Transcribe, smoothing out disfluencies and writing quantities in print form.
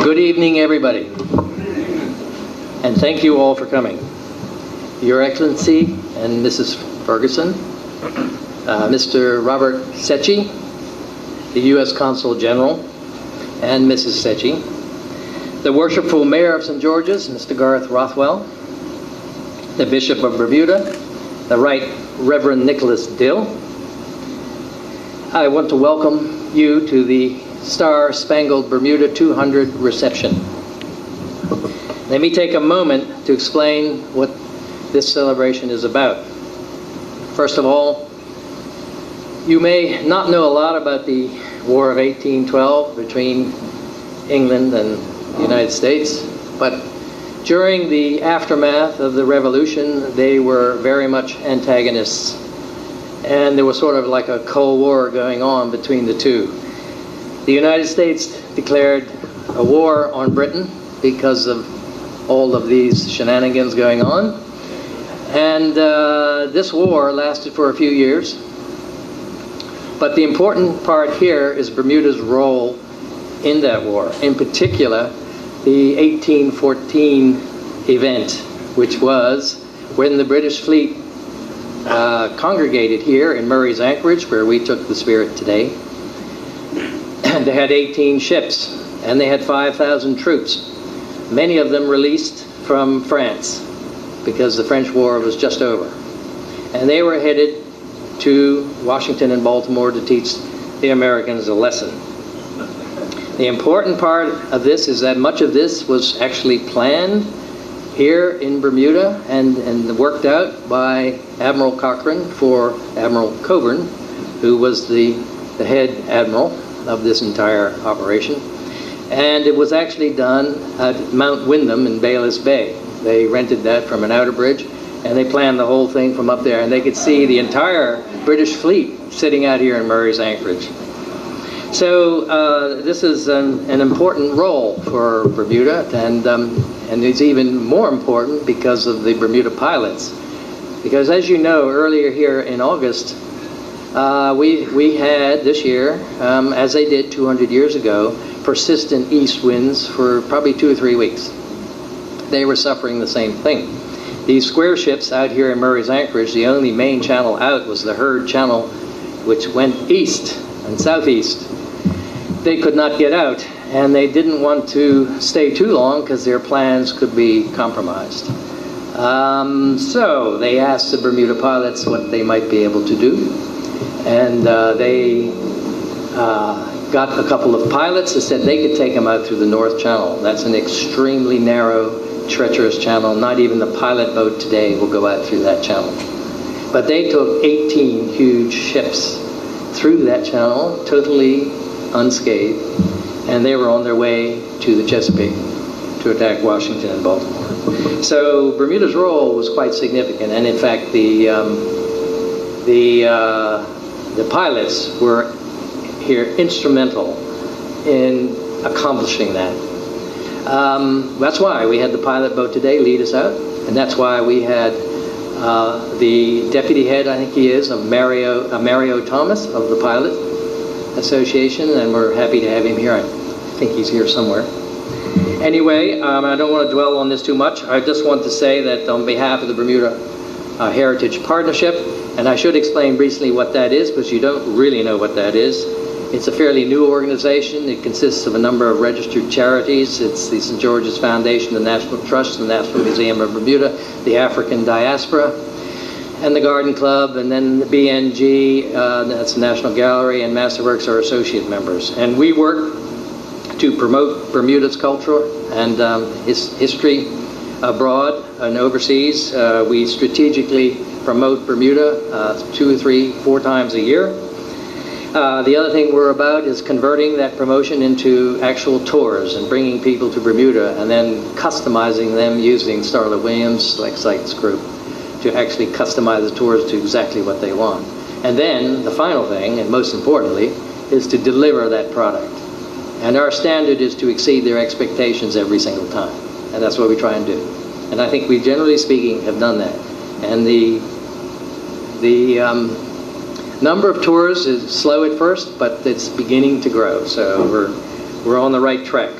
Good evening, everybody, and thank you all for coming. Your Excellency and Mrs. Ferguson, Mr. Robert Secchi, the U.S. Consul General, and Mrs. Secchi, the Worshipful Mayor of St. George's, Mr. Garth Rothwell, the Bishop of Bermuda, the Right Reverend Nicholas Dill. I want to welcome you to the Star Spangled Bermuda 200 reception. Let me take a moment to explain what this celebration is about. First of all, you may not know a lot about the War of 1812 between England and the United States, but during the aftermath of the Revolution, they were very much antagonists. And there was sort of like a Cold War going on between the two. The United States declared a war on Britain because of all of these shenanigans going on. And this war lasted for a few years. But the important part here is Bermuda's role in that war. In particular, the 1814 event, which was when the British fleet congregated here in Murray's Anchorage, where we took the Spirit today. They had 18 ships, and they had 5,000 troops, many of them released from France, because the French War was just over. And they were headed to Washington and Baltimore to teach the Americans a lesson. The important part of this is that much of this was actually planned here in Bermuda and worked out by Admiral Cochrane for Admiral Coburn, who was the head admiral of this entire operation. And it was actually done at Mount Wyndham in Bayless Bay. They rented that from an outer bridge, and they planned the whole thing from up there, and they could see the entire British fleet sitting out here in Murray's Anchorage. So this is an important role for Bermuda, and it's even more important because of the Bermuda pilots. Because as you know, earlier here in August, we had this year, as they did 200 years ago, persistent east winds for probably 2 or 3 weeks. They were suffering the same thing. These square ships out here in Murray's Anchorage, the only main channel out was the Hurd Channel, which went east and southeast. They could not get out, and they didn't want to stay too long because their plans could be compromised. So they asked the Bermuda pilots what they might be able to do, and they got a couple of pilots that said they could take them out through the North Channel. That's an extremely narrow, treacherous channel. Not even the pilot boat today will go out through that channel. But they took 18 huge ships through that channel, totally unscathed, and they were on their way to the Chesapeake to attack Washington and Baltimore. So Bermuda's role was quite significant, and in fact the pilots were here instrumental in accomplishing that. That's why we had the pilot boat today lead us out, and that's why we had the deputy head, I think he is, of Mario Thomas of the Pilot Association, and we're happy to have him here. I think he's here somewhere. Anyway, I don't want to dwell on this too much. I just want to say that on behalf of the Bermuda Heritage Partnership, and I should explain briefly what that is, because you don't really know what that is. It's a fairly new organization. It consists of a number of registered charities. It's the St. George's Foundation, the National Trust, the National Museum of Bermuda, the African Diaspora, and the Garden Club, and then the BNG, that's the National Gallery, and Masterworks are associate members. And we work to promote Bermuda's culture and its history abroad and overseas. We strategically promote Bermuda 2 or 3, 4 times a year. The other thing we're about is converting that promotion into actual tours and bringing people to Bermuda and then customizing them using Starlet Williams Select Sites Group to actually customize the tours to exactly what they want. And then the final thing, and most importantly, is to deliver that product. And our standard is to exceed their expectations every single time. And that's what we try and do. And I think we, generally speaking, have done that. And the number of tours is slow at first, but it's beginning to grow. So we're on the right track.